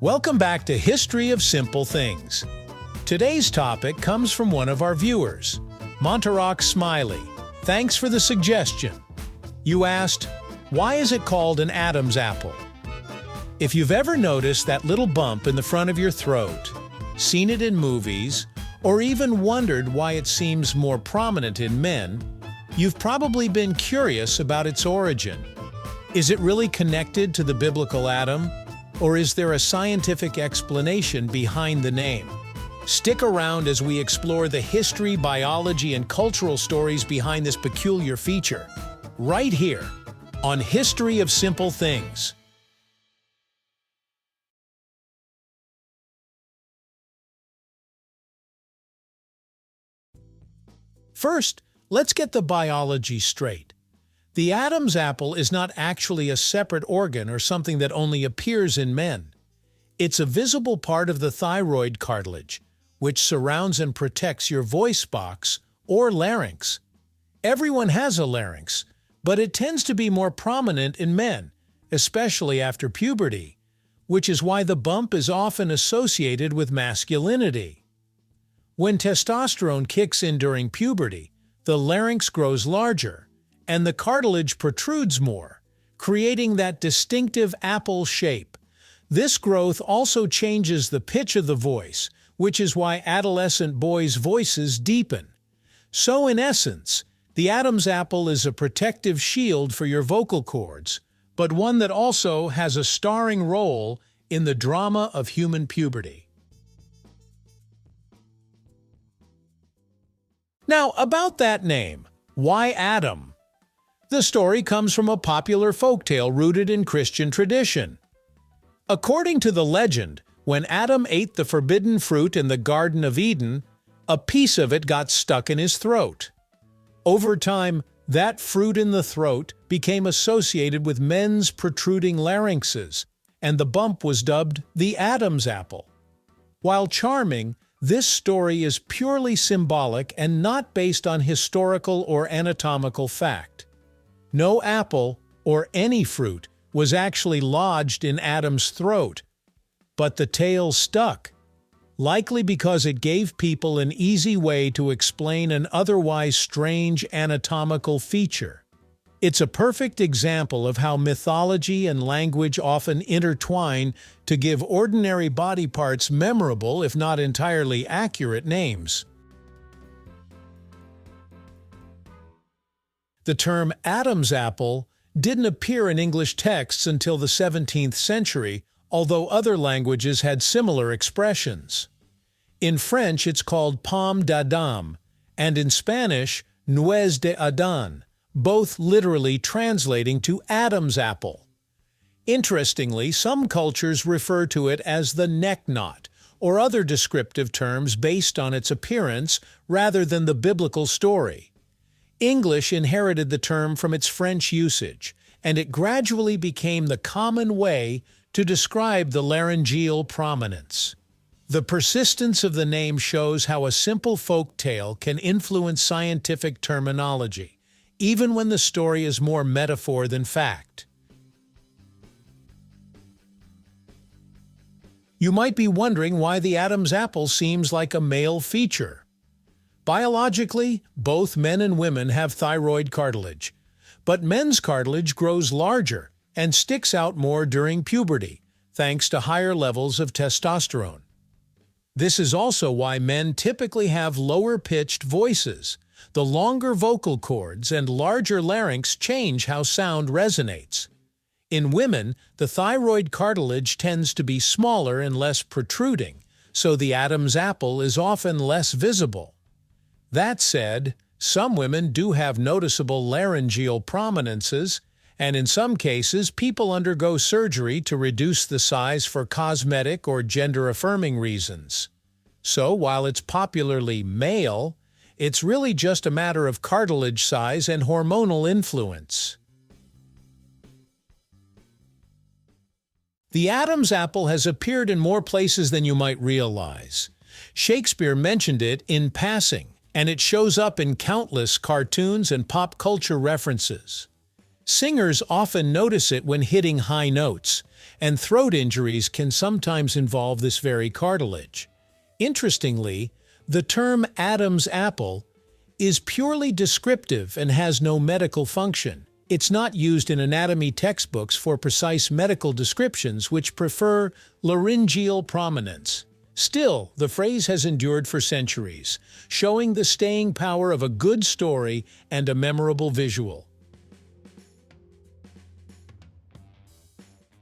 Welcome back to History of Simple Things. Today's topic comes from one of our viewers, Montarock Smiley. Thanks for the suggestion. You asked, why is it called an Adam's apple? If you've ever noticed that little bump in the front of your throat, seen it in movies, or even wondered why it seems more prominent in men, you've probably been curious about its origin. Is it really connected to the biblical Adam, or is there a scientific explanation behind the name? Stick around as we explore the history, biology, and cultural stories behind this peculiar feature, right here on History of Simple Things. First, let's get the biology straight. The Adam's apple is not actually a separate organ or something that only appears in men. It's a visible part of the thyroid cartilage, which surrounds and protects your voice box or larynx. Everyone has a larynx, but it tends to be more prominent in men, especially after puberty, which is why the bump is often associated with masculinity. When testosterone kicks in during puberty, the larynx grows larger, and the cartilage protrudes more, creating that distinctive apple shape. This growth also changes the pitch of the voice, which is why adolescent boys' voices deepen. So in essence, the Adam's apple is a protective shield for your vocal cords, but one that also has a starring role in the drama of human puberty. Now, about that name, why Adam? The story comes from a popular folktale rooted in Christian tradition. According to the legend, when Adam ate the forbidden fruit in the Garden of Eden, a piece of it got stuck in his throat. Over time, that fruit in the throat became associated with men's protruding larynxes, and the bump was dubbed the Adam's apple. While charming, this story is purely symbolic and not based on historical or anatomical fact. No apple, or any fruit, was actually lodged in Adam's throat, but the tale stuck, likely because it gave people an easy way to explain an otherwise strange anatomical feature. It's a perfect example of how mythology and language often intertwine to give ordinary body parts memorable, if not entirely accurate, names. The term Adam's apple didn't appear in English texts until the 17th century, although other languages had similar expressions. In French, it's called pomme d'Adam, and in Spanish, nuez de Adán, both literally translating to Adam's apple. Interestingly, some cultures refer to it as the neck knot, or other descriptive terms based on its appearance rather than the biblical story. English inherited the term from its French usage, and it gradually became the common way to describe the laryngeal prominence. The persistence of the name shows how a simple folk tale can influence scientific terminology, even when the story is more metaphor than fact. You might be wondering why the Adam's apple seems like a male feature. Biologically, both men and women have thyroid cartilage, but men's cartilage grows larger and sticks out more during puberty, thanks to higher levels of testosterone. This is also why men typically have lower-pitched voices. The longer vocal cords and larger larynx change how sound resonates. In women, the thyroid cartilage tends to be smaller and less protruding, so the Adam's apple is often less visible. That said, some women do have noticeable laryngeal prominences, and in some cases, people undergo surgery to reduce the size for cosmetic or gender-affirming reasons. So, while it's popularly male, it's really just a matter of cartilage size and hormonal influence. The Adam's apple has appeared in more places than you might realize. Shakespeare mentioned it in passing, and it shows up in countless cartoons and pop culture references. Singers often notice it when hitting high notes, and throat injuries can sometimes involve this very cartilage. Interestingly, the term Adam's apple is purely descriptive and has no medical function. It's not used in anatomy textbooks for precise medical descriptions which prefer laryngeal prominence. Still, the phrase has endured for centuries, showing the staying power of a good story and a memorable visual.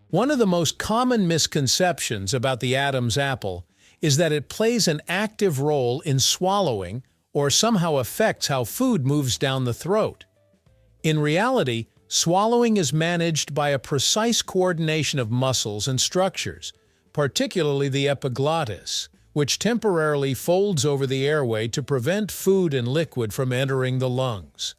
One of the most common misconceptions about the Adam's apple is that it plays an active role in swallowing or somehow affects how food moves down the throat. In reality, swallowing is managed by a precise coordination of muscles and structures, particularly the epiglottis, which temporarily folds over the airway to prevent food and liquid from entering the lungs.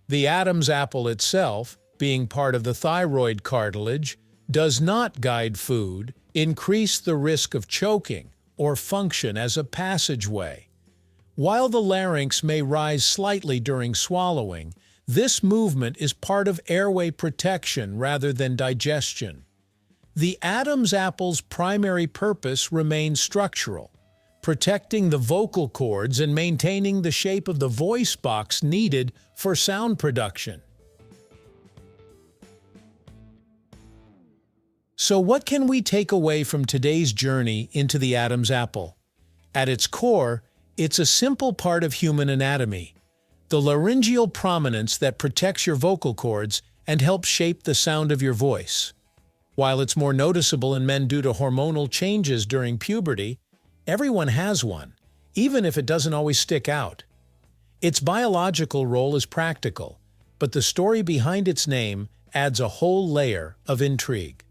The Adam's apple itself, being part of the thyroid cartilage, does not guide food, increase the risk of choking, or function as a passageway. While the larynx may rise slightly during swallowing, this movement is part of airway protection rather than digestion. The Adam's apple's primary purpose remains structural, protecting the vocal cords and maintaining the shape of the voice box needed for sound production. So what can we take away from today's journey into the Adam's apple? At its core, it's a simple part of human anatomy, the laryngeal prominence that protects your vocal cords and helps shape the sound of your voice. While it's more noticeable in men due to hormonal changes during puberty, everyone has one, even if it doesn't always stick out. Its biological role is practical, but the story behind its name adds a whole layer of intrigue.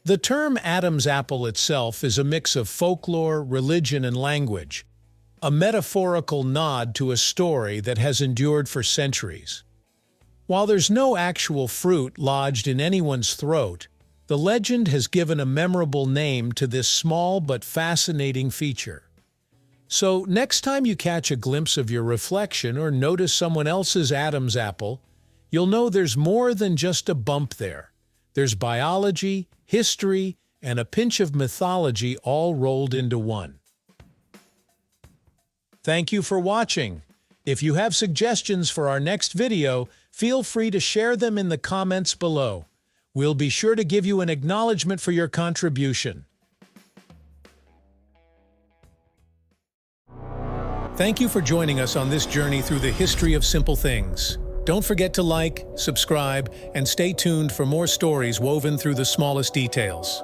The term Adam's apple itself is a mix of folklore, religion, and language, a metaphorical nod to a story that has endured for centuries. While there's no actual fruit lodged in anyone's throat, the legend has given a memorable name to this small but fascinating feature. So next time you catch a glimpse of your reflection or notice someone else's Adam's apple, you'll know there's more than just a bump there. There's biology, history, and a pinch of mythology all rolled into one. Thank you for watching. If you have suggestions for our next video, feel free to share them in the comments below. We'll be sure to give you an acknowledgement for your contribution. Thank you for joining us on this journey through the history of simple things. Don't forget to like, subscribe, and stay tuned for more stories woven through the smallest details.